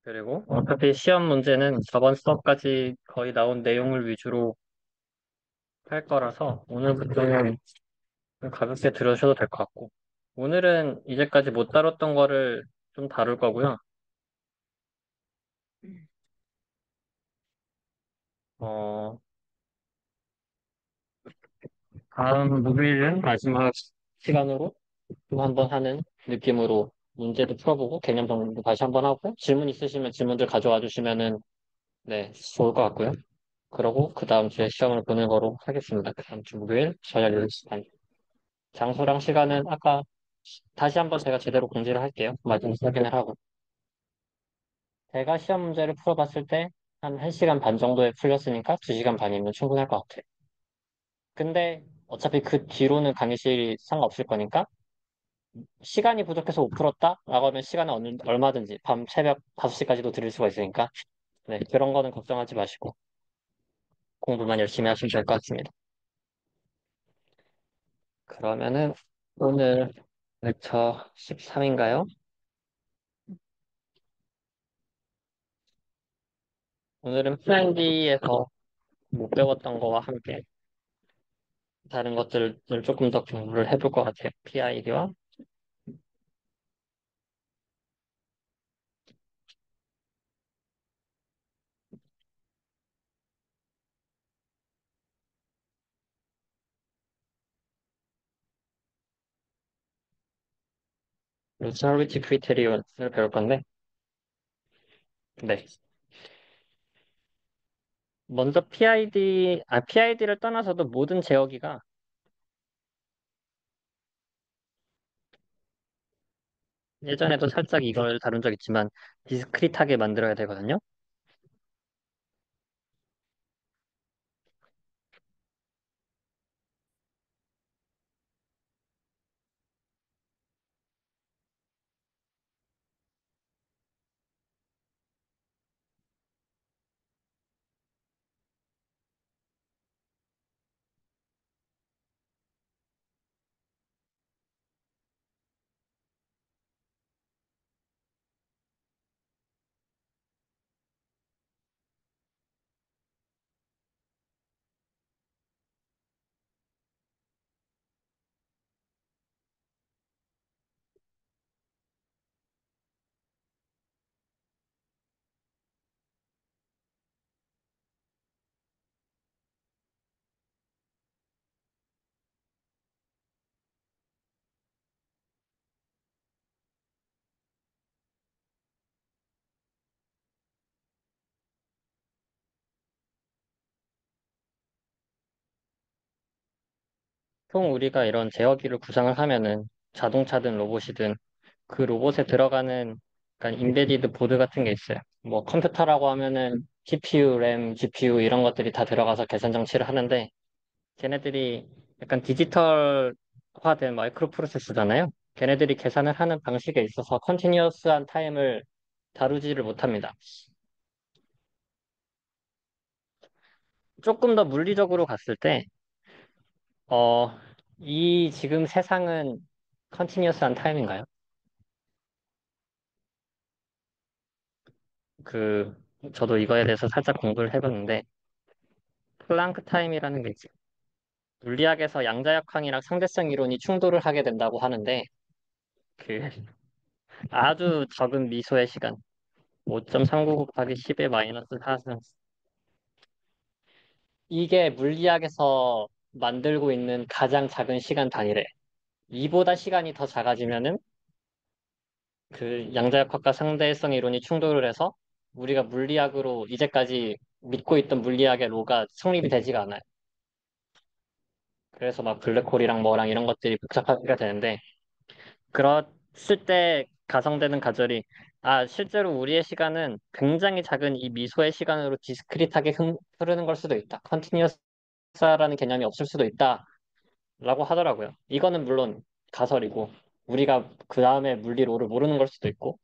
그리고 어차피 시험 문제는 저번 수업까지 거의 나온 내용을 위주로 할 거라서 오늘부터는 좀 가볍게 들으셔도 될 것 같고. 오늘은 이제까지 못 다뤘던 거를 좀 다룰 거고요. 어, 다음 목요일은 마지막 시간으로 또 한번 하는 느낌으로 문제도 풀어보고 개념 정리도 다시 한번 하고 질문 있으시면 질문들 가져와 주시면은 네, 좋을 것 같고요. 그러고 그 다음 주에 시험을 보는 거로 하겠습니다. 그 다음 주 목요일 저녁 10시 반. 장소랑 시간은 아까 다시 한번 제가 제대로 공지를 할게요. 마지막 확인을 하고. 제가 시험 문제를 풀어봤을 때 한 1시간 반 정도에 풀렸으니까 2시간 반이면 충분할 것 같아요. 근데 어차피 그 뒤로는 강의실이 상관없을 거니까 시간이 부족해서 못 풀었다? 라고 하면 시간은 얼마든지 밤 새벽 5시까지도 드릴 수가 있으니까 네, 그런 거는 걱정하지 마시고 공부만 열심히 하시면 될 것 같습니다. 그러면은 오늘 렉처 13인가요? 오늘은 플랜디에서 못 배웠던 거와 함께 다른 것들을 조금 더 공부를 해볼 것 같아요. PID와 루처리티 크리테리온을 배울 건데, 네. 먼저 PID를 떠나서도 모든 제어기가 예전에도 살짝 이걸 다룬 적 있지만 디스크릿하게 만들어야 되거든요. 총 우리가 이런 제어기를 구상을 하면은 자동차든 로봇이든 그 로봇에 들어가는 약간 인베디드 보드 같은 게 있어요. 뭐 컴퓨터라고 하면은 CPU, 램, GPU 이런 것들이 다 들어가서 계산 장치를 하는데 걔네들이 약간 디지털화된 마이크로 프로세서잖아요. 걔네들이 계산을 하는 방식에 있어서 컨티니어스한 타임을 다루지를 못합니다. 조금 더 물리적으로 갔을 때, 어, 이 지금 세상은 컨티니어스한 타임인가요? 그, 저도 이거에 대해서 살짝 공부를 해봤는데, 플랑크 타임이라는 게 있어요. 물리학에서 양자역학이랑 상대성 이론이 충돌을 하게 된다고 하는데, 그, 아주 적은 미소의 시간, 5.39 곱하기 10의 마이너스 4승. 이게 물리학에서 만들고 있는 가장 작은 시간 단위래. 이보다 시간이 더 작아지면은 그 양자역학과 상대성 이론이 충돌을 해서 우리가 물리학으로 이제까지 믿고 있던 물리학의 로가 성립이 되지가 않아요. 그래서 막 블랙홀이랑 뭐랑 이런 것들이 복잡하게 되는데 그랬을 때 가성되는 가설이 실제로 우리의 시간은 굉장히 작은 이 미소의 시간으로 디스크릿하게 흐르는 걸 수도 있다. 컨티니어스라는 개념이 없을 수도 있다라고 하더라고요. 이거는 물론 가설이고 우리가 그 다음에 물리로를 모르는 걸 수도 있고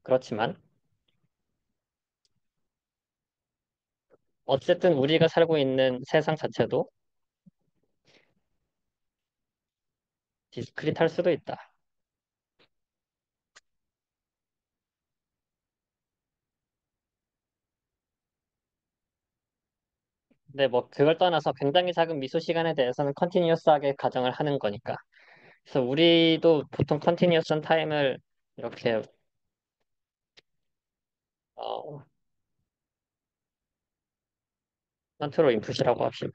그렇지만 어쨌든 우리가 살고 있는 세상 자체도 디스크릿할 수도 있다. 근데 뭐 그걸 떠나서 굉장히 작은 미수 시간에 대해서는 컨티니어스하게 가정을 하는 거니까. 그래서 우리도 보통 컨티니어스 타임을 이렇게 어, 컨트롤 인풋이라고 합시다.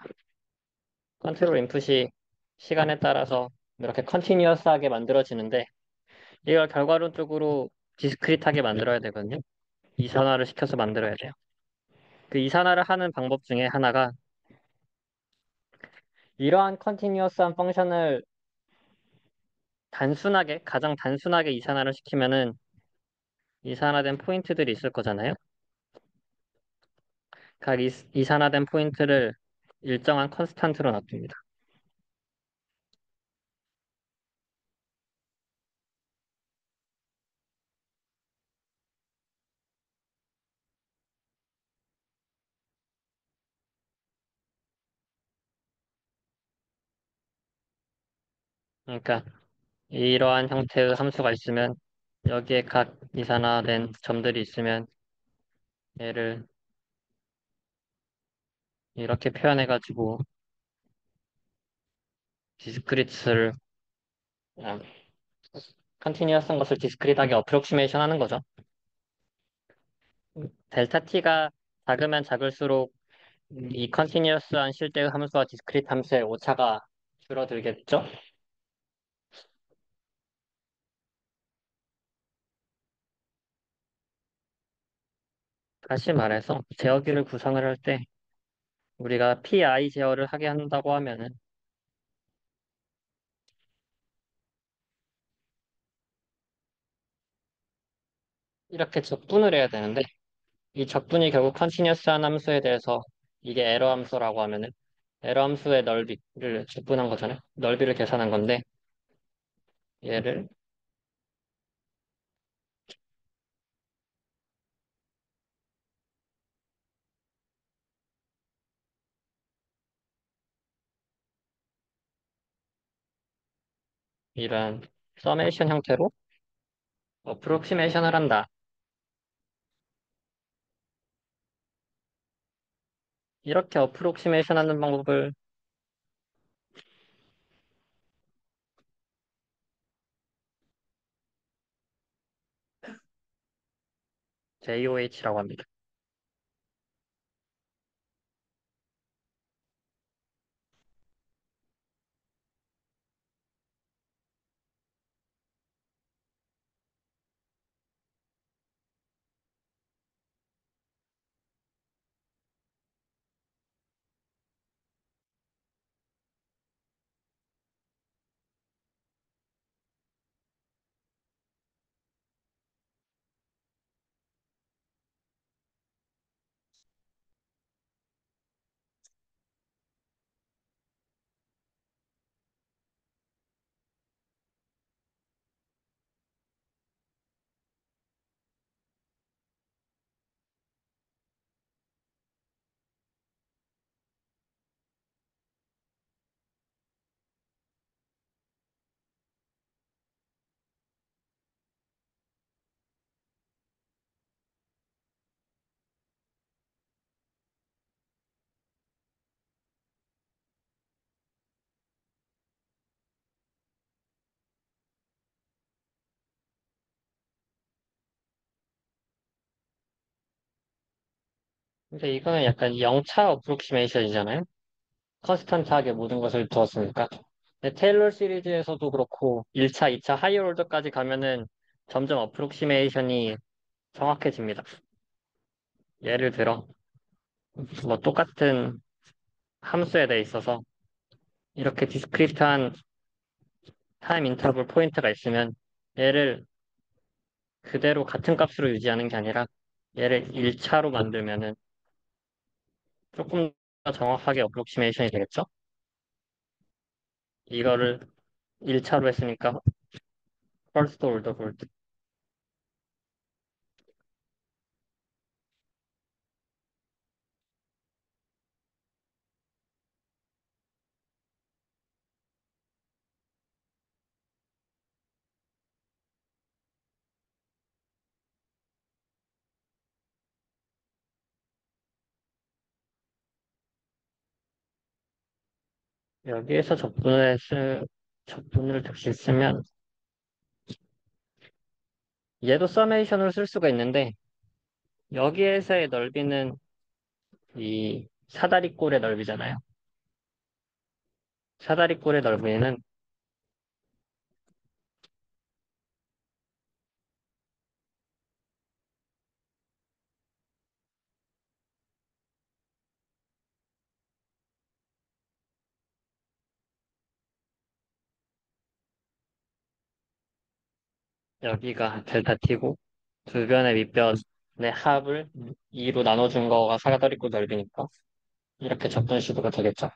컨트롤 인풋이 시간에 따라서 이렇게 컨티니어스하게 만들어지는데 이걸 결과론적으로 디스크릿하게 만들어야 되거든요. 이산화를 시켜서 만들어야 돼요. 그 이산화를 하는 방법 중에 하나가 이러한 컨티니어스한 펑션을 가장 단순하게 이산화를 시키면은 이산화된 포인트들이 있을 거잖아요. 각 이산화된 포인트를 일정한 컨스탄트로 놔둡니다. 그러니까 이러한 형태의 함수가 있으면 여기에 각 이산화된 점들이 있으면 얘를 이렇게 표현해가지고 디스크리트를 컨티니어스한 것을 디스크리트하게 어프로크시메이션 하는 거죠. 델타 t가 작으면 작을수록 이 컨티니어스한 실제의 함수와 디스크리트 함수의 오차가 줄어들겠죠? 다시 말해서 제어기를 구성을 할 때 우리가 PI 제어를 하게 한다고 하면은 이렇게 적분을 해야 되는데 이 적분이 결국 컨티니어스한 함수에 대해서 이게 에러 함수라고 하면은 에러 함수의 넓이를 적분한 거잖아요. 넓이를 계산한 건데 얘를 이런 서메이션 형태로 어프로크시메이션을 한다. 이렇게 어프로크시메이션 하는 방법을 JOH라고 합니다. 근데 이거는 약간 영차 어프로크시메이션이잖아요. 컨스턴트하게 모든 것을 두었으니까. 근데 테일러 시리즈에서도 그렇고 1차, 2차 하이어 오더까지 가면은 점점 어프로크시메이션이 정확해집니다. 예를 들어 뭐 똑같은 함수에 대해 있어서 이렇게 디스크리트한 타임 인터벌 포인트가 있으면 얘를 그대로 같은 값으로 유지하는 게 아니라 얘를 1차로 만들면은 조금 더 정확하게 어프로크시메이션이 되겠죠? 이거를 1차로 했으니까 first order fold. 여기에서 적분을 다시 쓰면 얘도 서메이션으로 쓸 수가 있는데 여기에서의 넓이는 이 사다리꼴의 넓이잖아요. 사다리꼴의 넓이는 여기가 델타 t고 주변의 밑변의 합을 2로 나눠준 거가 사다리꼴 넓이니까 이렇게 접근 시도가 되겠죠.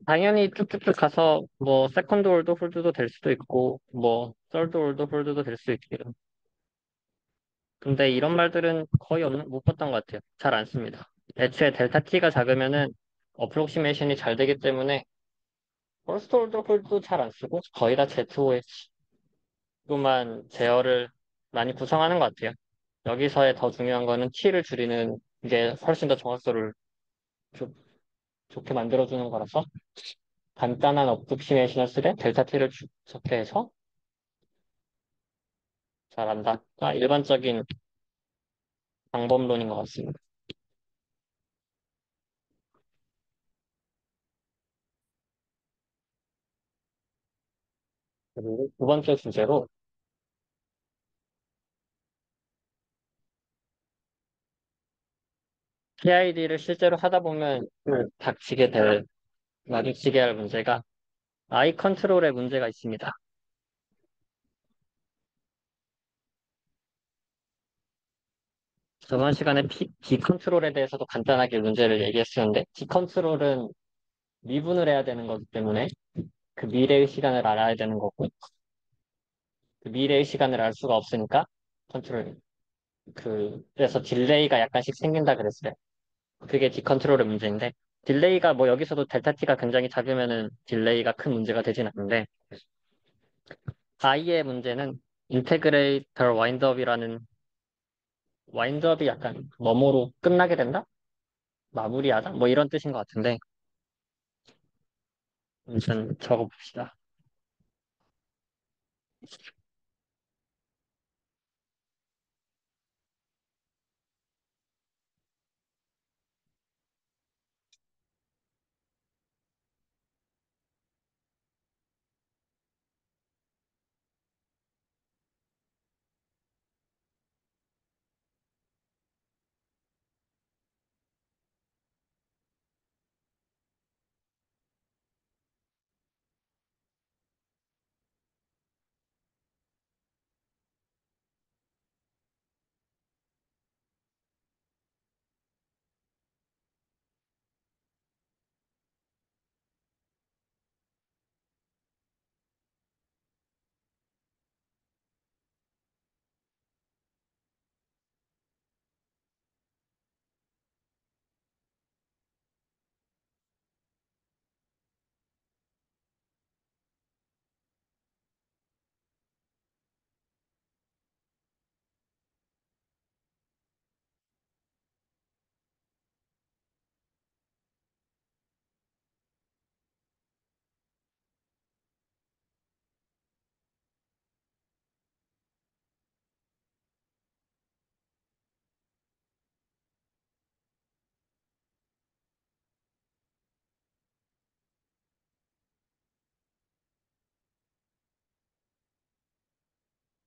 당연히 쭉쭉쭉 가서 뭐 세컨드 올드 홀드도 될 수도 있고 뭐 서드 올드 홀드도 될 수 있고요. 근데 이런 말들은 거의 못 봤던 것 같아요. 잘 안 씁니다. 애초에 델타 t가 작으면은 어프록시메이션이 잘 되기 때문에 퍼스트 올드 홀드도 잘 안 쓰고 거의 다 ZOH로만 제어를 많이 구성하는 것 같아요. 여기서의 더 중요한 거는 t를 줄이는 게 훨씬 더 정확도를 좋, 좋게 만들어주는 거라서 간단한 어프록시메이션을 쓰되 델타 t를 적게 해서 잘한다. 일반적인 방법론인 것 같습니다. 그리고 두 번째 주제로 PID를 실제로 하다 보면 마주치게 할 문제가 아이 컨트롤의 문제가 있습니다. 저번 시간에 D 컨트롤에 대해서도 간단하게 문제를 얘기했었는데 D 컨트롤은 미분을 해야 되는 거기 때문에 그 미래의 시간을 알아야 되는 거고 그 미래의 시간을 알 수가 없으니까 컨트롤 그래서 딜레이가 약간씩 생긴다 그랬어요. 그게 D 컨트롤의 문제인데 딜레이가 뭐 여기서도 델타 T가 굉장히 작으면은 딜레이가 큰 문제가 되진 않는데 I의 문제는 인테그레이터 와인드업이라는 와인드업이 약간 뭐뭐로 끝나게 된다? 마무리하다? 뭐 이런 뜻인 것 같은데 일단 적어봅시다.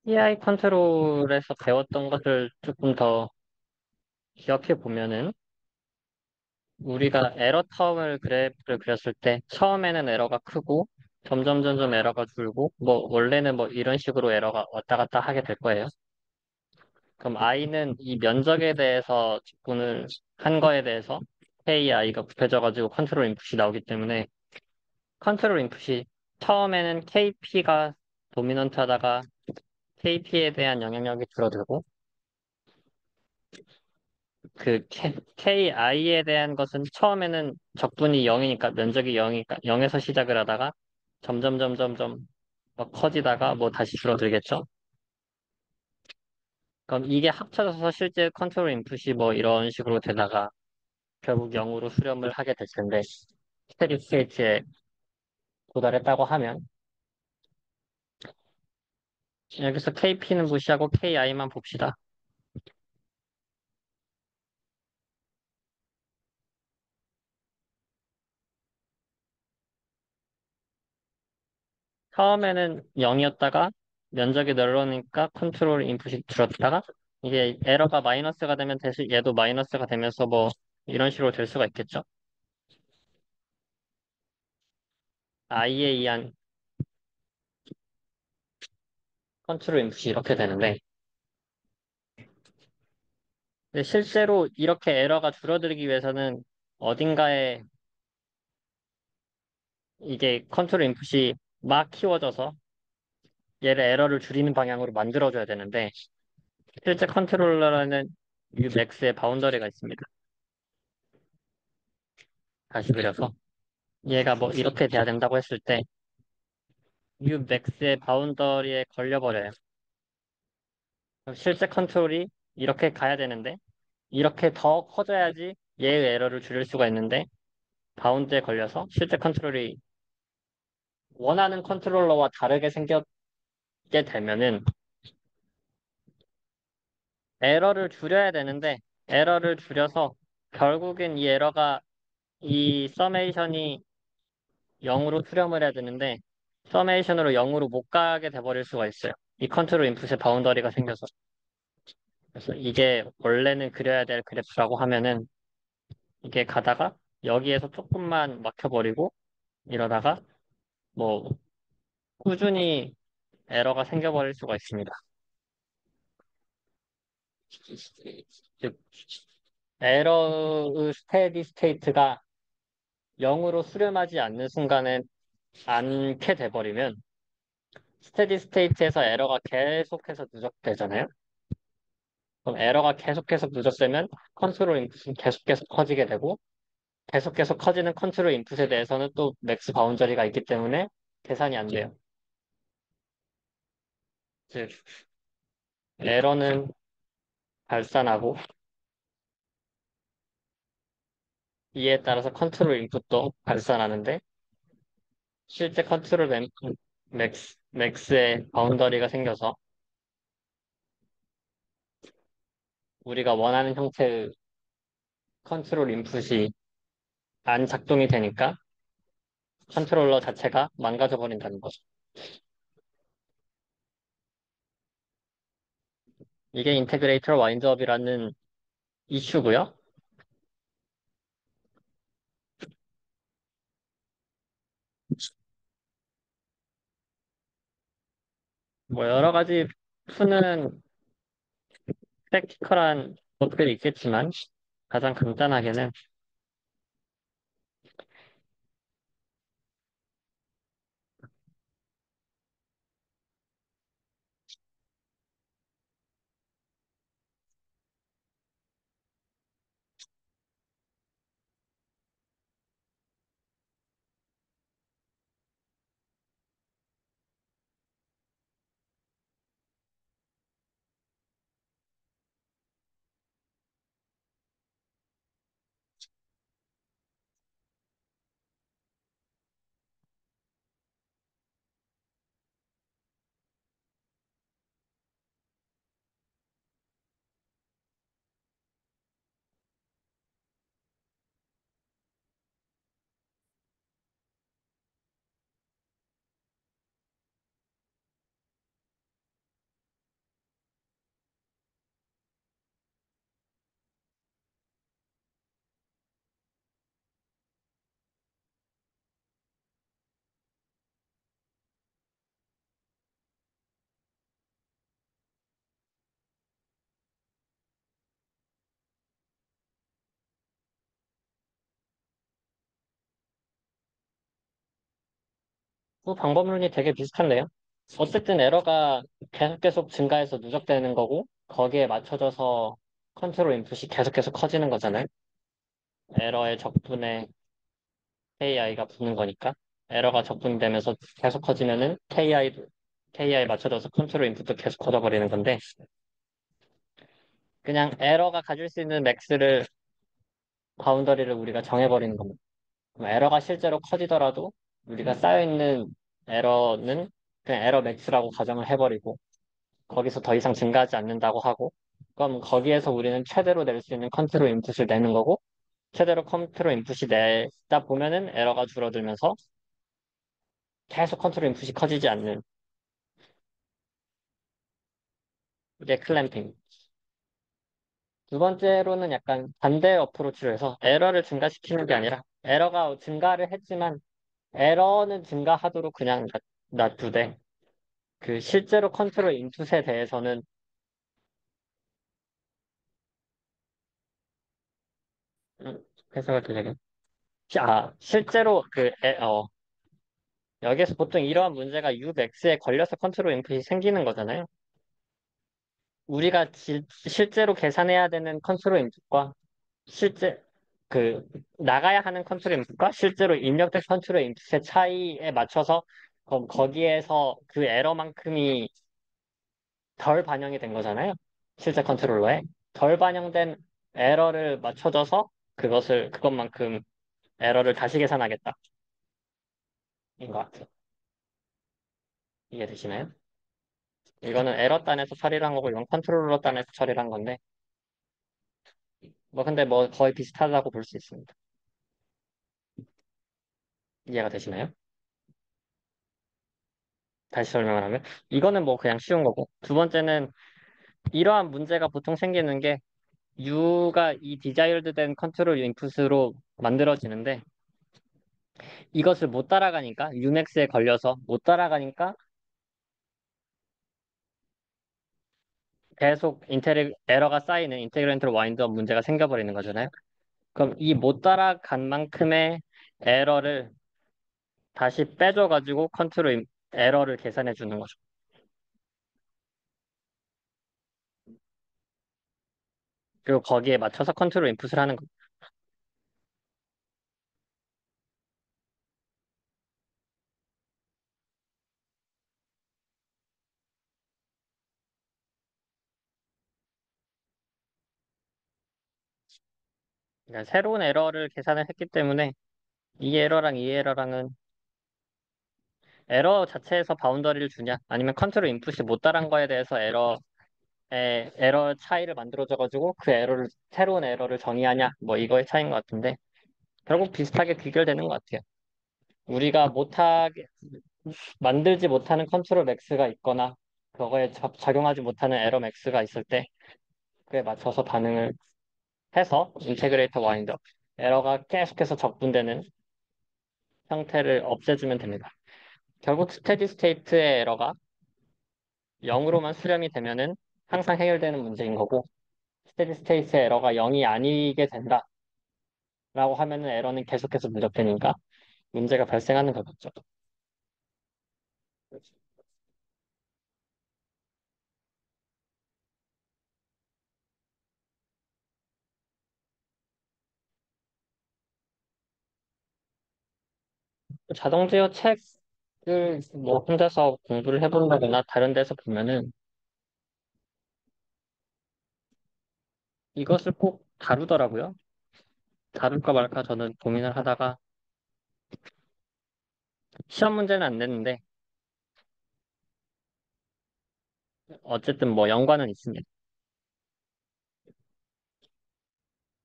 PI 컨트롤에서 배웠던 것을 조금 더 기억해 보면은 우리가 에러 텀을 그래프를 그렸을 때 처음에는 에러가 크고 점점 에러가 줄고 뭐 원래는 뭐 이런 식으로 에러가 왔다 갔다 하게 될 거예요. 그럼 i는 이 면적에 대해서 직분을 한 거에 대해서 KI가 곱해져가지고 컨트롤 인풋이 나오기 때문에 컨트롤 인풋이 처음에는 KP가 도미넌트 하다가 KP에 대한 영향력이 줄어들고 그 KI에 대한 것은 처음에는 적분이 0이니까 면적이 0이니까 0에서 시작을 하다가 점점 막 커지다가 뭐 다시 줄어들겠죠? 그럼 이게 합쳐져서 실제 컨트롤 인풋이 뭐 이런 식으로 되다가 결국 0으로 수렴을 하게 될 텐데, 스테디 스테이트에 도달했다고 하면, 여기서 KP는 무시하고 KI만 봅시다. 처음에는 0이었다가 면적이 늘어나니까 컨트롤 인풋이 줄었다가 이게 에러가 마이너스가 되면 대신 얘도 마이너스가 되면서 뭐 이런 식으로 될 수가 있겠죠. i에 의한 컨트롤 인풋이 이렇게 되는데 근데 실제로 이렇게 에러가 줄어들기 위해서는 어딘가에 이게 컨트롤 인풋이 막 키워져서 얘를 에러를 줄이는 방향으로 만들어줘야 되는데 실제 컨트롤러는 Umax의 바운더리가 있습니다. 다시 그려서 얘가 뭐 이렇게 돼야 된다고 했을 때 Umax의 바운더리에 걸려버려요. 그럼 실제 컨트롤이 이렇게 가야 되는데 이렇게 더 커져야지 얘의 에러를 줄일 수가 있는데 바운드에 걸려서 실제 컨트롤이 원하는 컨트롤러와 다르게 생겼게 되면은 에러를 줄여야 되는데 에러를 줄여서 결국엔 이 에러가 이 서메이션이 0으로 수렴을 해야 되는데 서메이션으로 0으로 못 가게 돼버릴 수가 있어요. 이 컨트롤 인풋의 바운더리가 생겨서. 그래서 이게 원래는 그려야 될 그래프라고 하면은 이게 가다가 여기에서 조금만 막혀버리고 이러다가 뭐 꾸준히 에러가 생겨버릴 수가 있습니다. 즉, 에러의 스테디 스테이트가 0으로 수렴하지 않는 순간에 않게 돼버리면 스테디 스테이트에서 에러가 계속해서 누적되잖아요. 그럼 에러가 계속해서 누적되면 컨트롤 인풋은 계속 커지게 되고 계속 커지는 컨트롤 인풋에 대해서는 또 맥스 바운저리가 있기 때문에 계산이 안 돼요. 즉, 에러는 발산하고 이에 따라서 컨트롤 인풋도 발산하는데 실제 컨트롤 맥스의 바운더리가 생겨서 우리가 원하는 형태의 컨트롤 인풋이 안 작동이 되니까 컨트롤러 자체가 망가져 버린다는 거죠. 이게 인테그레이터 와인드업이라는 이슈고요. 뭐 여러 가지 푸는 프랙티컬한 것들이 있겠지만 가장 간단하게는 그 방법론이 되게 비슷한데요. 어쨌든 에러가 계속 증가해서 누적되는 거고 거기에 맞춰져서 컨트롤 인풋이 계속 커지는 거잖아요. 에러의 적분에 AI가 붙는 거니까. 에러가 적분되면서 계속 커지면은 KI 맞춰져서 컨트롤 인풋도 계속 커져버리는 건데, 그냥 에러가 가질 수 있는 맥스를, 바운더리를 우리가 정해버리는 겁니다. 그럼 에러가 실제로 커지더라도 우리가 쌓여있는 에러는 그냥 에러 맥스라고 가정을 해버리고, 거기서 더 이상 증가하지 않는다고 하고, 그럼 거기에서 우리는 최대로 낼 수 있는 컨트롤 인풋을 내는 거고, 최대로 컨트롤 인풋이 내다 보면은 에러가 줄어들면서 계속 컨트롤 인풋이 커지지 않는 게 클램핑. 두 번째로는 약간 반대 어프로치로 해서 에러를 증가시키는 게 아니라 에러가 증가를 했지만 에러는 증가하도록 그냥 놔두되 그 실제로 컨트롤 인풋에 대해서는 해석을 드리게. 실제로 여기에서 보통 이러한 문제가 Umax에 걸려서 컨트롤 인풋이 생기는 거잖아요. 우리가 실제로 계산해야 되는 컨트롤 인풋과 실제 그 나가야 하는 컨트롤 인풋과 실제로 입력된 컨트롤 인풋의 차이에 맞춰서 거기에서 그 에러만큼이 덜 반영이 된 거잖아요. 실제 컨트롤러에 덜 반영된 에러를 맞춰줘서 그것만큼 에러를 다시 계산하겠다. 인 것 같아요. 이해되시나요? 이거는 에러 단에서 처리를 한 거고 이건 컨트롤러 단에서 처리를 한 건데 뭐 근데 뭐 거의 비슷하다고 볼 수 있습니다. 이해가 되시나요? 다시 설명을 하면 이거는 뭐 그냥 쉬운 거고 두 번째는 이러한 문제가 보통 생기는 게 U가 이 디자이어드 된 컨트롤 인풋으로 만들어지는데 이것을 못 따라가니까 Umax에 걸려서 못 따라가니까 계속 에러가 쌓이는 인테그랜트 와인드업 문제가 생겨버리는 거잖아요. 그럼 이 못 따라간 만큼의 에러를 다시 빼줘가지고 에러를 계산해 주는 거죠. 그리고 거기에 맞춰서 컨트롤 인풋을 하는 거예요. 그러니까 새로운 에러를 계산을 했기 때문에 이 에러랑 이 에러랑은 에러 자체에서 바운더리를 주냐 아니면 컨트롤 인풋이 못 따른 거에 대해서 에러 차이를 만들어줘가지고 그 새로운 에러를 정의하냐 뭐 이거의 차이인 것 같은데 결국 비슷하게 귀결되는 것 같아요. 우리가 만들지 못하는 컨트롤 맥스가 있거나 그거에 작용하지 못하는 에러 맥스가 있을 때 그에 맞춰서 반응을 해서 인테그레이터 와인드 에러가 계속해서 적분되는 형태를 없애주면 됩니다. 결국 스테디 스테이트의 에러가 0으로만 수렴이 되면은 항상 해결되는 문제인 거고 스테디 스테이트의 에러가 0이 아니게 된다라고 하면은 에러는 계속해서 누적되니까 문제가 발생하는 거겠죠. 자동 제어 책을 뭐 혼자서 공부를 해본다거나 다른 데서 보면은 이것을 꼭 다루더라고요. 다룰까 말까 저는 고민을 하다가 시험 문제는 안 냈는데 어쨌든 뭐 연관은 있습니다.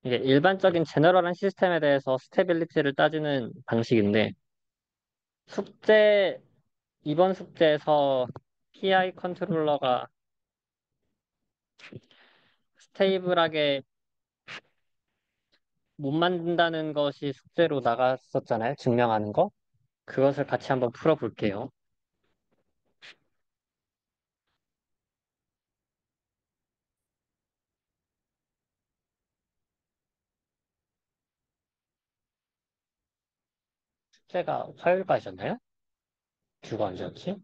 이게 일반적인 제너럴한 시스템에 대해서 스테빌리티를 따지는 방식인데 숙제 이번 숙제에서 PI 컨트롤러가 스테이블하게 못 만든다는 것이 숙제로 나갔었잖아요. 증명하는 거. 그것을 같이 한번 풀어볼게요. 숙제가 화요일까지였나요? 주가 언제였지?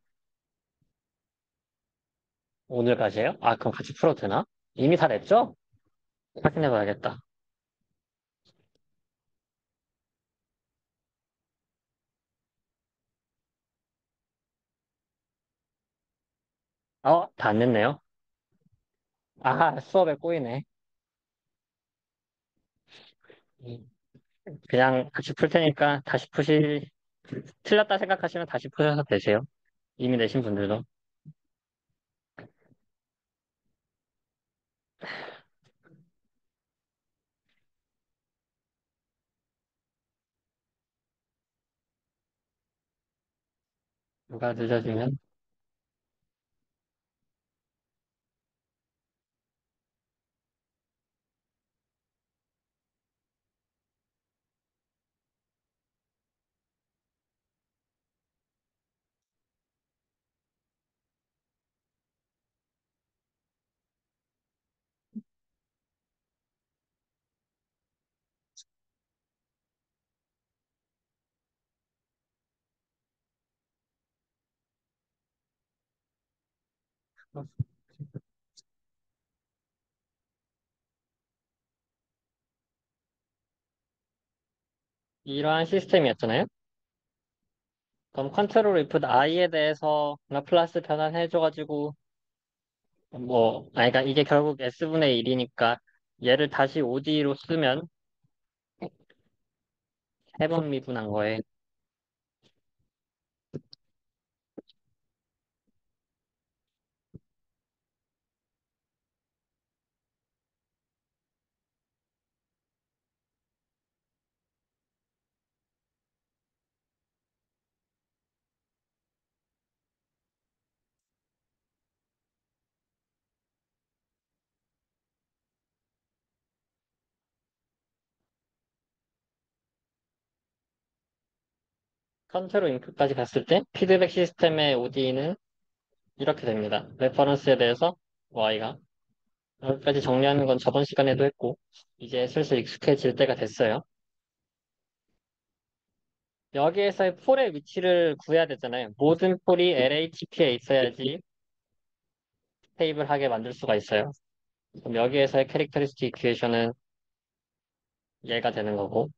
오늘까지예요? 아, 그럼 같이 풀어도 되나? 이미 다 냈죠? 확인해봐야겠다. 다 안 냈네요. 수업에 꼬이네. 음, 그냥 같이 풀 테니까 틀렸다 생각하시면 다시 푸셔도 되세요. 이미 내신 분들도. 누가 늦어지면. 이러한 시스템이었잖아요. 그럼 컨트롤 if i에 대해서 라플라스 변환해줘가지고 그러니까 이게 결국 s분의 1이니까 얘를 다시 OD로 쓰면 세 번 미분한 거에 컨트롤 input까지 갔을 때 피드백 시스템의 OD는 이렇게 됩니다. 레퍼런스에 대해서 y가 여기까지 정리하는 건 저번 시간에도 했고 이제 슬슬 익숙해질 때가 됐어요. 여기에서의 폴의 위치를 구해야 되잖아요. 모든 폴이 LHP에 있어야지 스테이블하게 만들 수가 있어요. 그럼 여기에서의 캐릭터리스틱 이퀘이션은 얘가 되는 거고.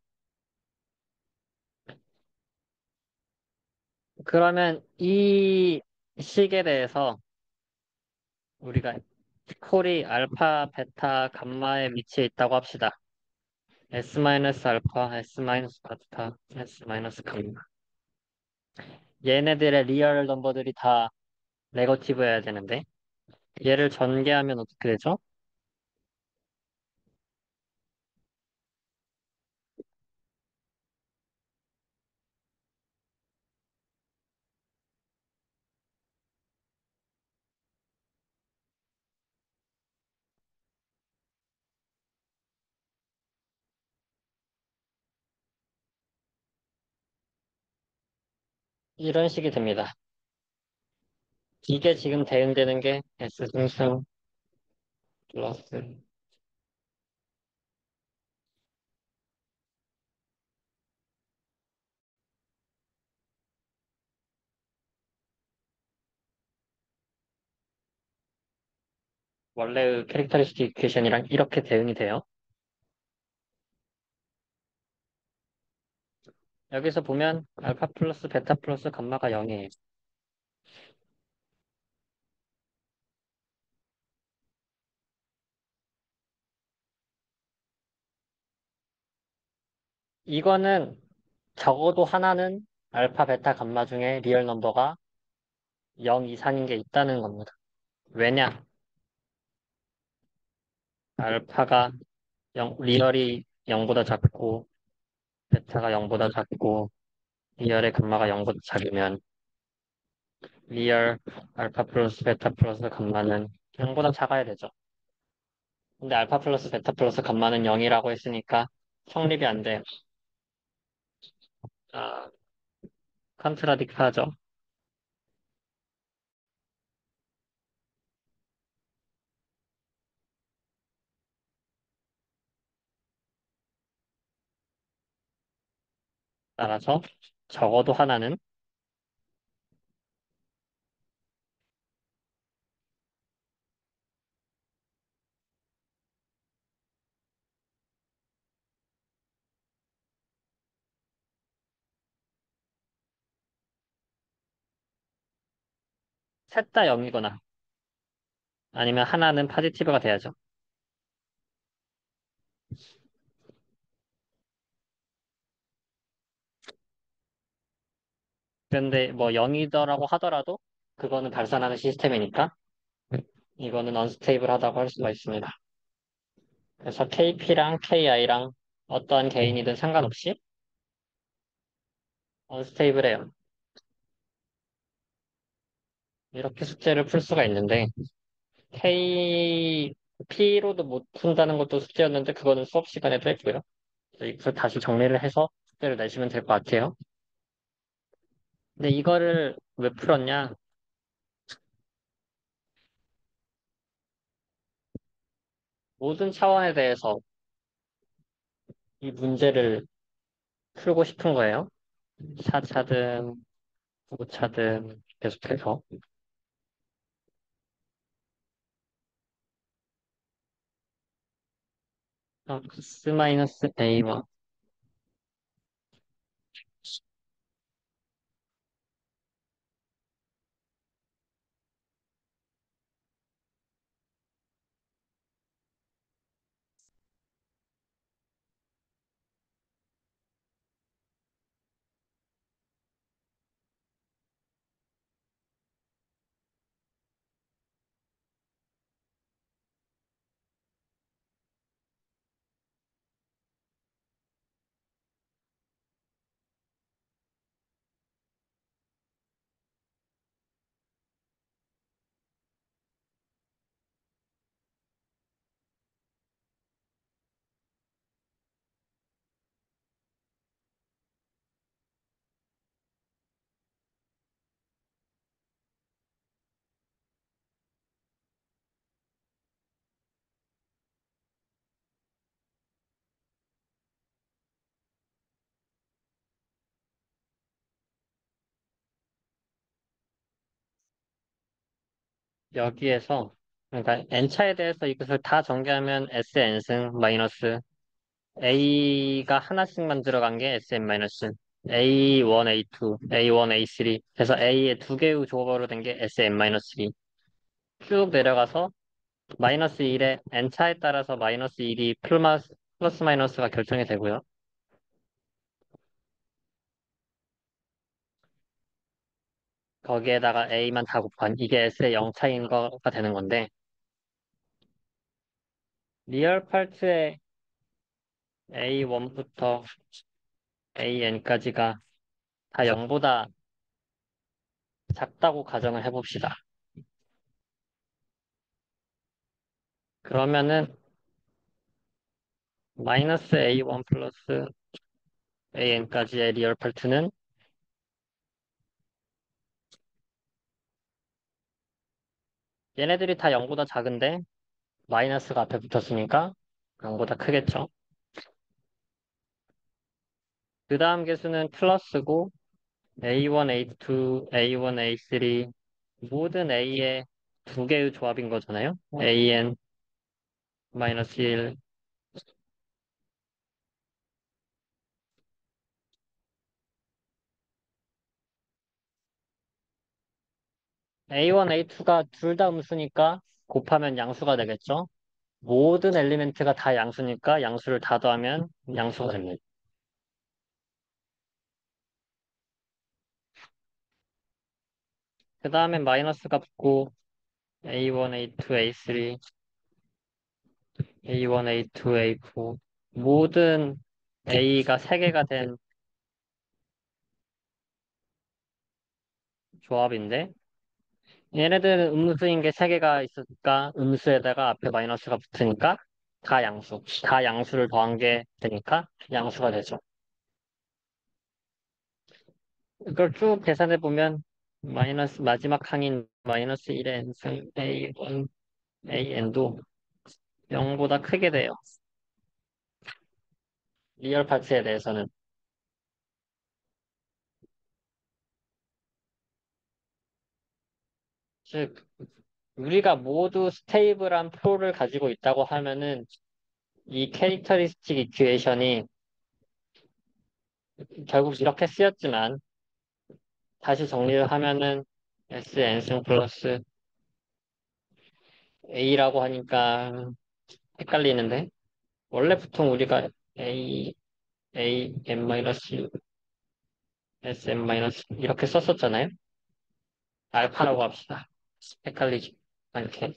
그러면 이 식에 대해서 우리가 폴이 알파, 베타, 감마의 위치에 있다고 합시다. S-알파, S-베타, S-감마. 얘네들의 리얼 넘버들이 다 네거티브여야 되는데 얘를 전개하면 어떻게 되죠? 이런 식이 됩니다. 이게 지금 대응되는 게 S 승승 플러스 원래의 캐릭터리스틱 이퀘이션이랑 이렇게 대응이 돼요. 여기서 보면 알파 플러스 베타 플러스 감마가 0이에요. 이거는 적어도 하나는 알파, 베타, 감마 중에 리얼 넘버가 0 이상인 게 있다는 겁니다. 왜냐? 알파가 리얼이 0보다 작고, 베타가 0보다 작고, 리얼의 감마가 0보다 작으면, 리얼 알파 플러스 베타 플러스 감마는 0보다 작아야 되죠. 근데 알파 플러스 베타 플러스 감마는 0이라고 했으니까 성립이 안 돼요. 아, 컨트라딕트하죠. 따라서 적어도 하나는 셋 다 0이거나 아니면 하나는 포지티브가 돼야죠. 근데 뭐 0이더라고 하더라도 그거는 발산하는 시스템이니까 이거는 언스테이블하다고 할 수가 있습니다. 그래서 KP랑 KI랑 어떠한 개인이든 상관없이 언스테이블해요. 이렇게 숙제를 풀 수가 있는데 P로도 못 푼다는 것도 숙제였는데 그거는 수업 시간에도 했고요. 이걸 다시 정리를 해서 숙제를 내시면 될 것 같아요. 근데 이거를 왜 풀었냐? 모든 차원에 대해서 이 문제를 풀고 싶은 거예요. 4차든 5차든 계속해서. S-A1. 여기에서 그러니까 n차에 대해서 이것을 다 전개하면 SN승 마이너스 A가 하나씩만 들어간 게 SM 마이너스 A1, A2, A1, A3 그래서 A의 두 개의 조합으로 된 게 SM 마이너스 3 쭉 내려가서 마이너스 1에 n차에 따라서 마이너스 1이 플러스 마이너스가 결정이 되고요. 거기에다가 A만 다 곱한 이게 S의 0차인 거가 되는 건데 리얼 파트의 A1부터 AN까지가 다 0보다 작다고 가정을 해봅시다. 그러면은 마이너스 A1 플러스 AN까지의 리얼 파트는 얘네들이 다 0보다 작은데 마이너스가 앞에 붙었으니까 0보다 크겠죠. 그 다음 개수는 플러스고 A1, A2, A1, A3 모든 A의 두 개의 조합인 거잖아요. AN 마이너스 1 A1, A2가 둘 다 음수니까 곱하면 양수가 되겠죠. 모든 엘리멘트가 다 양수니까 양수를 다 더하면 양수가 됩니다. 그 다음에 마이너스가 붙고 A1, A2, A3, A1, A2, A4 모든 A가 3개가 된 조합인데 얘네들은 음수인 게 3개가 있으니까 음수에다가 앞에 마이너스가 붙으니까 다 양수. 다 양수를 더한 게 되니까 양수가 되죠. 이걸 쭉 계산해 보면 마이너스 마지막 항인 마이너스 1의 n승 A1, AN도 0보다 크게 돼요. 리얼 파츠에 대해서는. 즉, 우리가 모두 스테이블한 프로를 가지고 있다고 하면은 이 캐릭터리스틱 이큐에이션이 결국 이렇게 쓰였지만 다시 정리를 하면은 SN승 플러스 A라고 하니까 헷갈리는데 원래 보통 우리가 M 마이너스 SM 마이너스 이렇게 썼었잖아요. 알파라고 합시다. 헷갈리지 않게.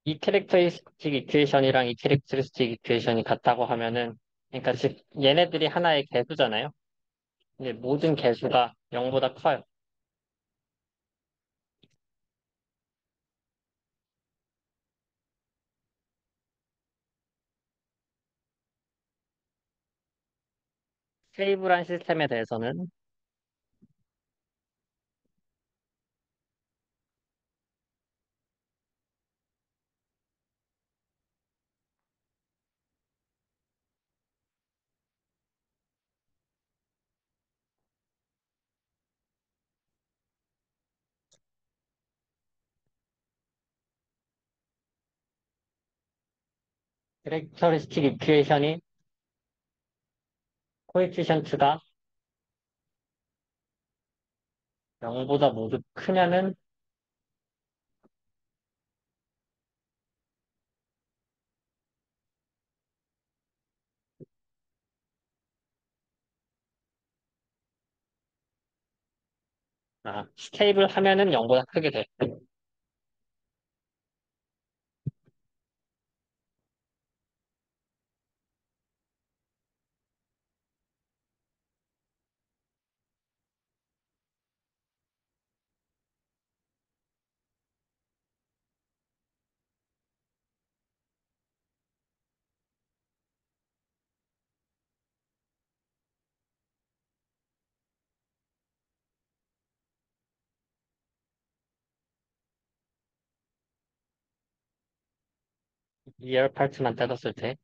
이 캐릭터리스틱 이퀘이션이랑 이 캐릭터리스틱 이퀘이션이 같다고 하면은 그러니까 즉 얘네들이 하나의 개수잖아요. 근데 모든 개수가 0보다 커요. 스테이블한 시스템에 대해서는 캐릭터리스틱 이퀘이션이 코에피션트가 0보다 모두 크냐는 스테이블 하면은 0보다 크게 돼. 리얼 파트만 따졌을 때.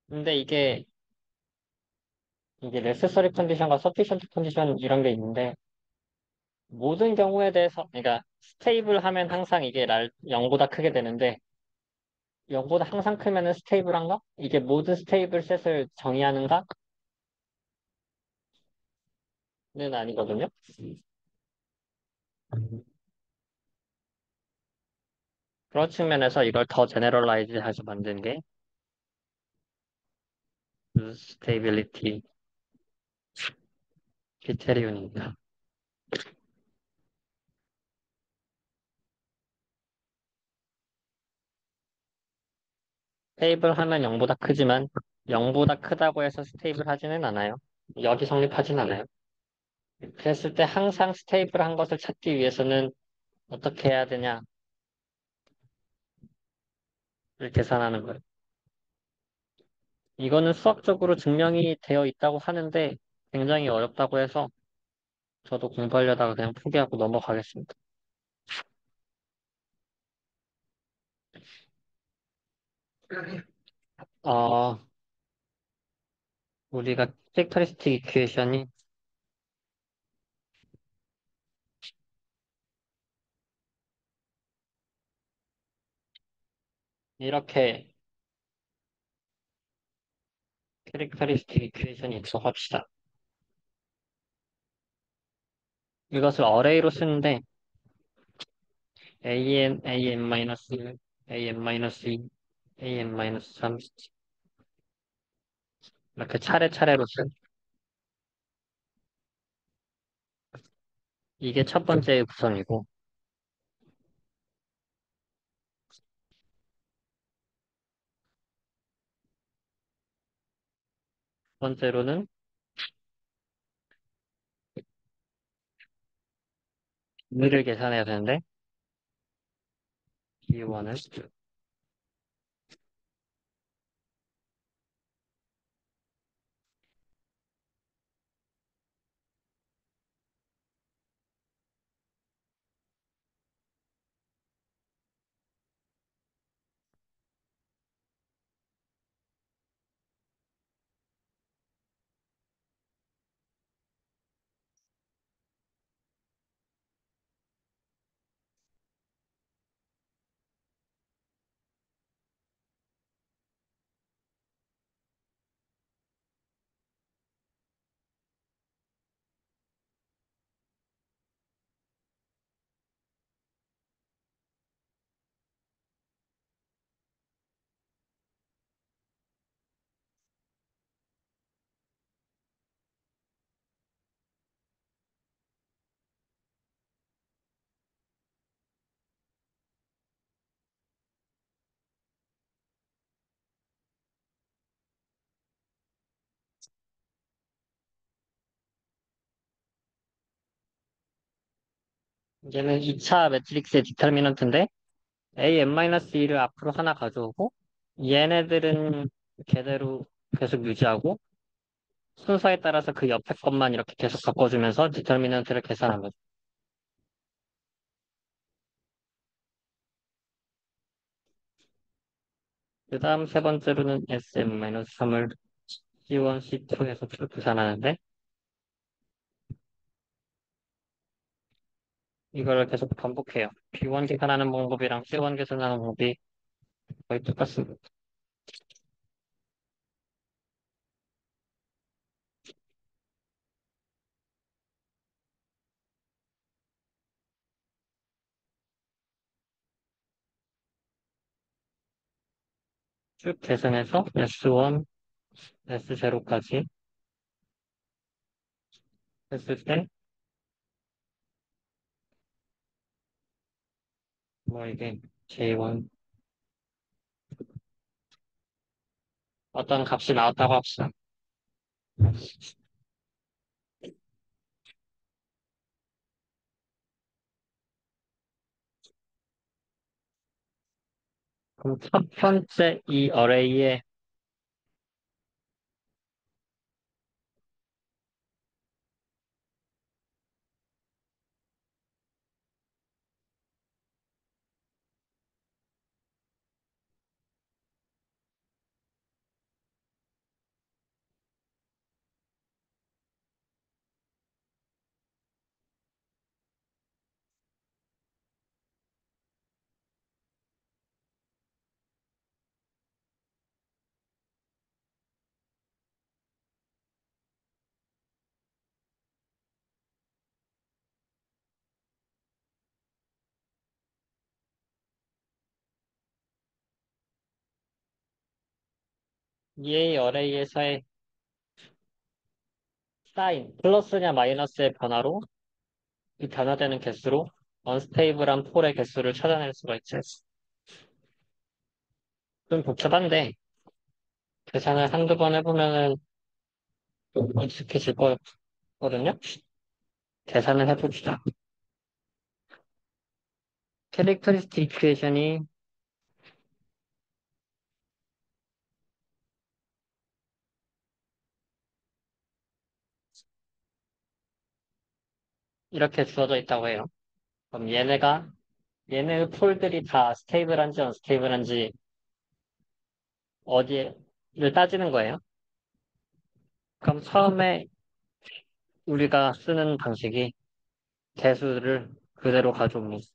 근데 이게 necessary 컨디션과 sufficient 컨디션 이런 게 있는데 모든 경우에 대해서 그러니까 스테이블 하면 항상 이게 0보다 크게 되는데 0보다 항상 크면은 스테이블한가? 이게 모든 스테이블 셋을 정의하는가는 아니거든요. 그런 측면에서 이걸 더 제너럴라이즈 해서 만든 게 스테이빌리티 크리테리온입니다. 스테이블 하면 0보다 크지만 0보다 크다고 해서 스테이블 하지는 않아요. 여기 성립하진 않아요. 그랬을 때 항상 스테이블한 것을 찾기 위해서는 어떻게 해야 되냐를 계산하는 거예요. 이거는 수학적으로 증명이 되어 있다고 하는데 굉장히 어렵다고 해서 저도 공부하려다가 그냥 포기하고 넘어가겠습니다. 어, 우리가 캐릭터리스틱 이퀘이션이 이렇게 캐릭터리스틱 이퀘이션이 있어 합시다. 이것을 어레이로 쓰는데 an-1, an-2, an-3 이렇게 차례차례로 쓴 이게 첫 번째 구성이고 두 번째로는 의미를 계산해야 되는데 B1을 얘는 2차 매트릭스의 디터미넌트인데 a(n-1을 앞으로 하나 가져오고 얘네들은 걔대로 계속 유지하고 순서에 따라서 그 옆에 것만 이렇게 계속 바꿔주면서 디터미넌트를 계산하면 그 다음 세 번째로는 sn-3을 C1, C2에서 계산하는데 이거를 계속 반복해요. B1 계산하는 방법이랑 C1 계산하는 방법이 거의 똑같습니다. 쭉 계산해서 S1, S0까지 했을 때 뭐 이게 J1 어떤 값이 나왔다고 합시다. 그럼 첫 번째 이 어레이에 이 어레이에서의 사인 플러스냐 마이너스의 변화로 이 변화되는 개수로 언스테이블한 폴의 개수를 찾아낼 수가 있지. 좀 복잡한데 계산을 한두 번 해보면은 좀 익숙해질 거거든요. 계산을 해봅시다. 캐릭터리스틱 이퀘이션이 이렇게 주어져 있다고 해요. 그럼 얘네 폴들이 다 스테이블한지 언스테이블한지 어디를 따지는 거예요. 그럼 처음에 우리가 쓰는 방식이 개수를 그대로 가져옵니다.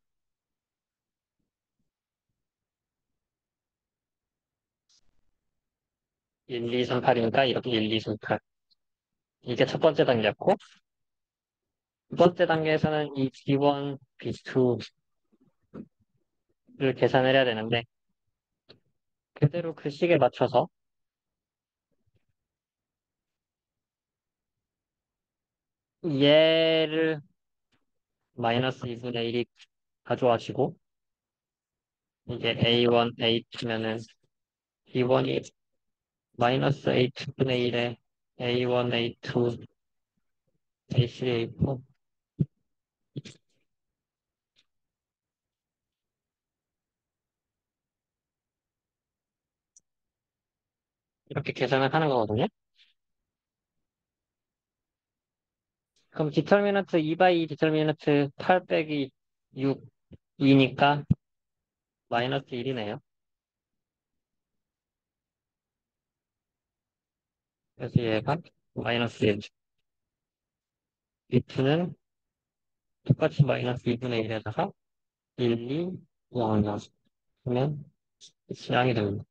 1, 2, 3, 8이니까 이렇게 1, 2, 3, 8. 이게 첫 번째 단계였고, 두 번째 단계에서는 이 B1, B2를 계산을 해야 되는데, 그대로 그 식에 맞춰서 얘를 마이너스 2분의 1이 가져와시고, 이게 A1, A2면은 B1이 마이너스 A2분의 1에 A1, A2, A3, A4 이렇게 계산을 하는 거거든요. 그럼 디터미넌트 2 바이 2 디터미넌트 8 빼기 6, 2니까 마이너스 1이네요. 그래서 얘가 마이너스 1. B2는 똑같이 마이너스 2분의 1에다가 1, 2, 0, 0. 그러면 양이 됩니다.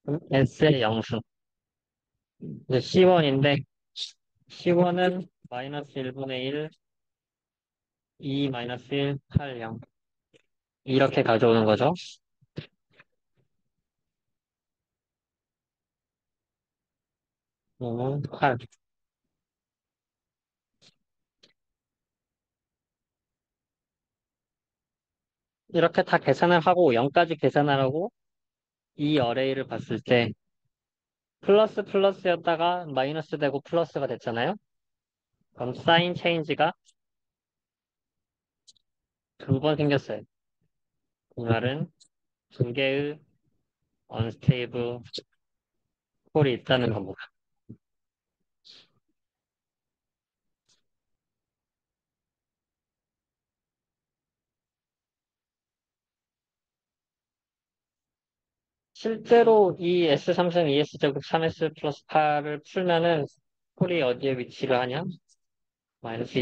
그럼 S의 영수. 이제 C1인데 C1은 마이너스 1분의 1, 2 마이너스 1, 8, 0. 이렇게 가져오는 거죠. 그러면 8. 이렇게 다 계산을 하고 0까지 계산을 하고 이 어레이를 봤을 때 플러스 플러스였다가 마이너스 되고 플러스가 됐잖아요. 그럼 사인 체인지가 두 번 생겼어요. 이 말은 두 개의 언스테이블 폴이 있다는 겁니다. 실제로 이 S3승 2S제곱 3S 플러스 8을 풀면은 폴이 어디에 위치를 하냐? 마이너스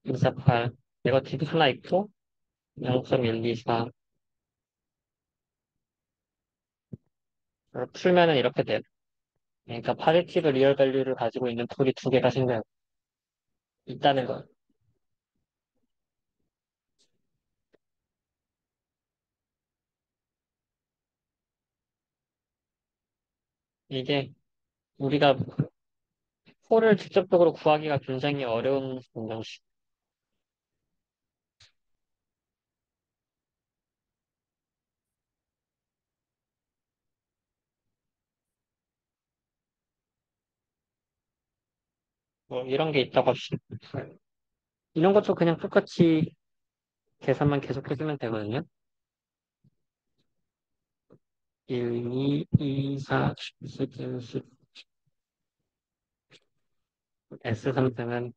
2.148 네거티브 하나 있고 0.124 풀면은 이렇게 돼요. 그러니까 파리티브 리얼 밸류를 가지고 있는 폴이 두 개가 생겨요. 있다는 거. 이게 우리가 폴을 직접적으로 구하기가 굉장히 어려운 방정식. 뭐 이런 게 있다고 합시다. 이런 것도 그냥 똑같이 계산만 계속 해주면 되거든요. 1, 2, 2, 4, 10, 10, S3등은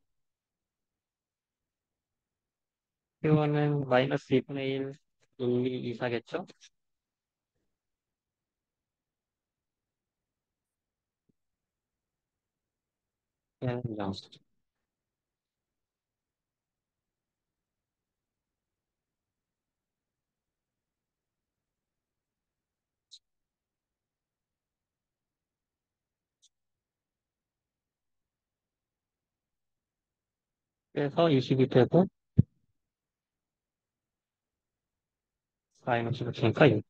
Q1은 마이너스 2분의 1, 1, 2, 2, 4겠죠? 그냥 0. 그래서 20이 되고 마이너스 붙이니까 6.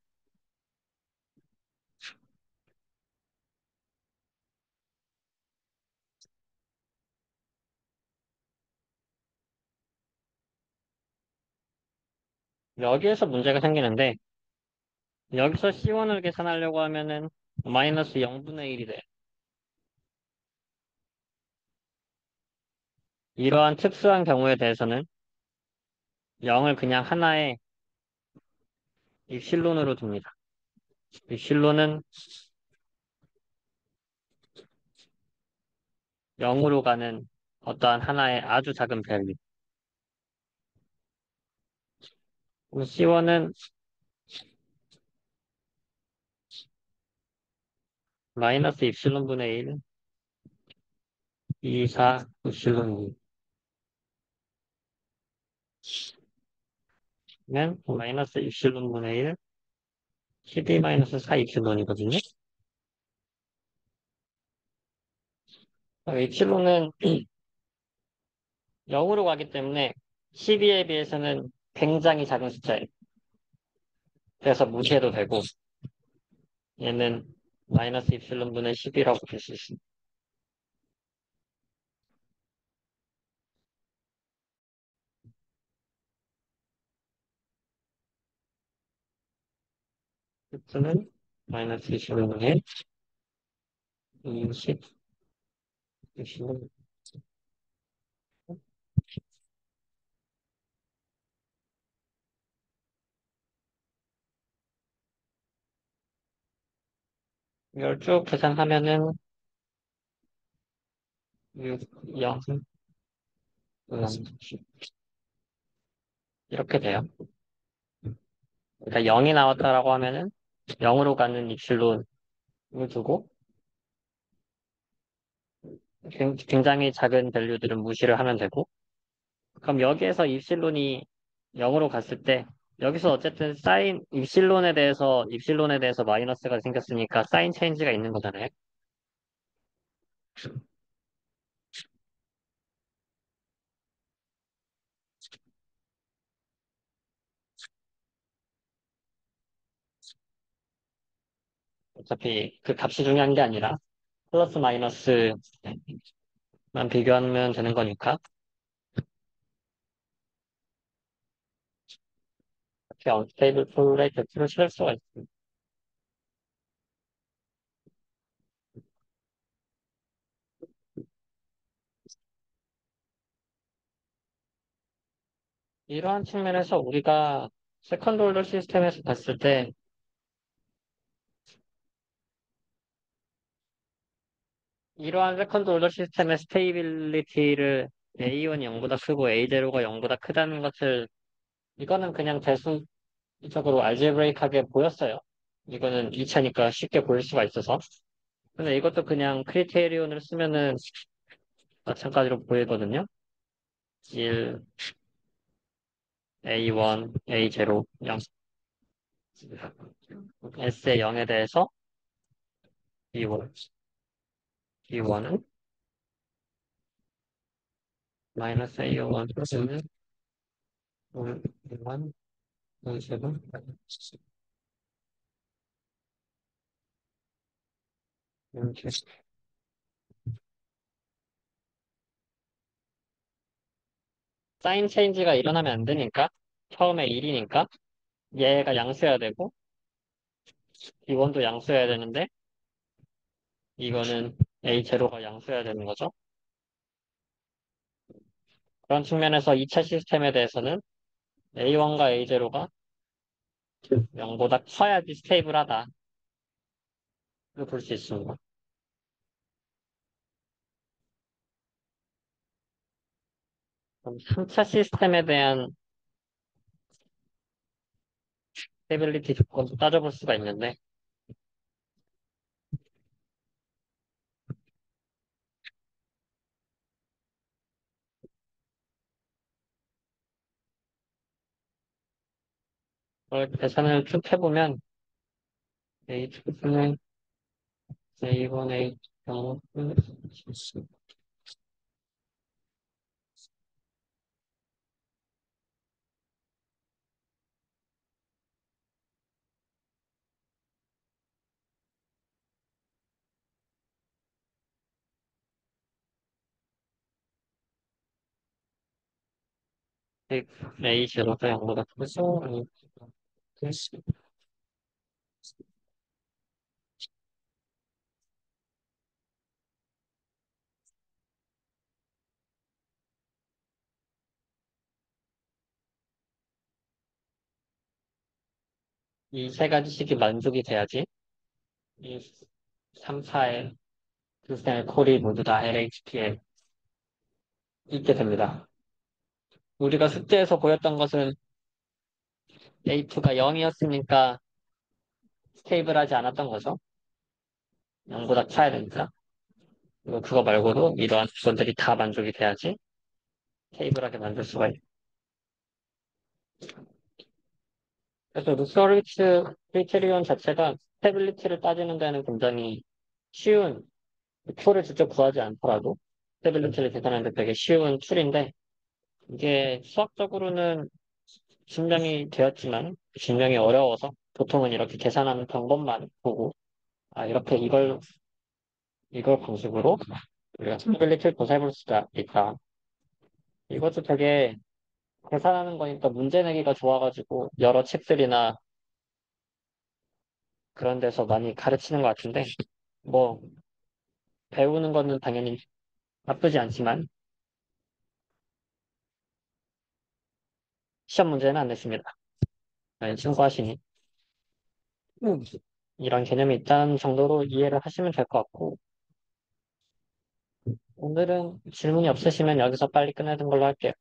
여기에서 문제가 생기는데 여기서 C1을 계산하려고 하면은 마이너스 0분의 1이 돼. 이러한 특수한 경우에 대해서는 0을 그냥 하나의 입실론으로 둡니다. 입실론은 0으로 가는 어떠한 하나의 아주 작은 밸류. C1은 마이너스 입실론 분의 1, 2, 4, 입실론 2는 마이너스 입실론 분의 1, 12 마이너스 4 입실론이거든요. 입실론은 0으로 가기 때문에 12에 비해서는 굉장히 작은 숫자예요. 그래서 무시해도 되고 얘는 마이너스 입실론 분의 10이라고 볼 수 있습니다. 는 마이너스 입실론 분의 20, 입실론. 이걸 쭉 계산하면은 6, 0, 이렇게 돼요. 그러니까 0이 나왔다라고 하면은 0으로 가는 입실론을 두고 굉장히 작은 밸류들은 무시를 하면 되고 그럼 여기에서 입실론이 0으로 갔을 때 여기서 어쨌든 사인 입실론에 대해서 마이너스가 생겼으니까 사인 체인지가 있는 거잖아요. 어차피 그 값이 중요한 게 아니라 플러스 마이너스만 비교하면 되는 거니까 이렇게 언스테이블 풀의 격수를 실을 수가 있습니다. 이러한 측면에서 우리가 세컨드 올더 시스템에서 봤을 때 이러한 세컨드 올더 시스템의 스테이빌리티를 A1이 0보다 크고 A0가 0보다 크다는 것을 이거는 그냥 대수적으로 알제브레이크하게 보였어요. 이거는 2차니까 쉽게 보일 수가 있어서. 근데 이것도 그냥 크리테리온을 쓰면은 마찬가지로 보이거든요. 1, A1, A0, 0. S의 0에 대해서 B1, B1은 마이너스 A1 플러스는 1, 0, 7, 이렇게. 사인 체인지가 일어나면 안 되니까 처음에 1이니까 얘가 양수여야 되고 B1도 양수여야 되는데 이거는 A0가 양수여야 되는 거죠. 그런 측면에서 2차 시스템에 대해서는 A1과 A0가 0보다 커야지 스테이블하다. 볼 수 있습니다. 그럼 3차 시스템에 대한 스테빌리티 조건도 따져볼 수가 있는데 그걸 계산을 쭉 해보면 A2는 A1의 경우 A0가 0보다 크고 이 세 가지씩이 만족이 돼야지 이 3, 4의 시스템의 콜이 모두 다 LHP에 있게 됩니다. 우리가 숙제에서 보였던 것은 A2가 0이었으니까 스테이블하지 않았던 거죠. 0보다 커야 되니까. 그리고 그거 말고도 이러한 조건들이 다 만족이 돼야지 스테이블하게 만들 수가 있어요. 그래서 루스어리츠 크리테리온 자체가 스테빌리티를 따지는 데는 굉장히 쉬운, 표를 직접 구하지 않더라도 스테빌리티를 계산하는 데 되게 쉬운 툴인데 이게 수학적으로는 증명이 되었지만 증명이 어려워서 보통은 이렇게 계산하는 방법만 보고 이렇게 이걸 방식으로 우리가 스테빌리티를 조사해볼 수가 있다. 이것도 되게 계산하는 거니까 문제 내기가 좋아가지고 여러 책들이나 그런 데서 많이 가르치는 것 같은데 뭐 배우는 거는 당연히 나쁘지 않지만 시험 문제는 안 냈습니다. 참고하시니 이런 개념이 있다는 정도로 이해를 하시면 될 것 같고 오늘은 질문이 없으시면 여기서 빨리 끝내는 걸로 할게요.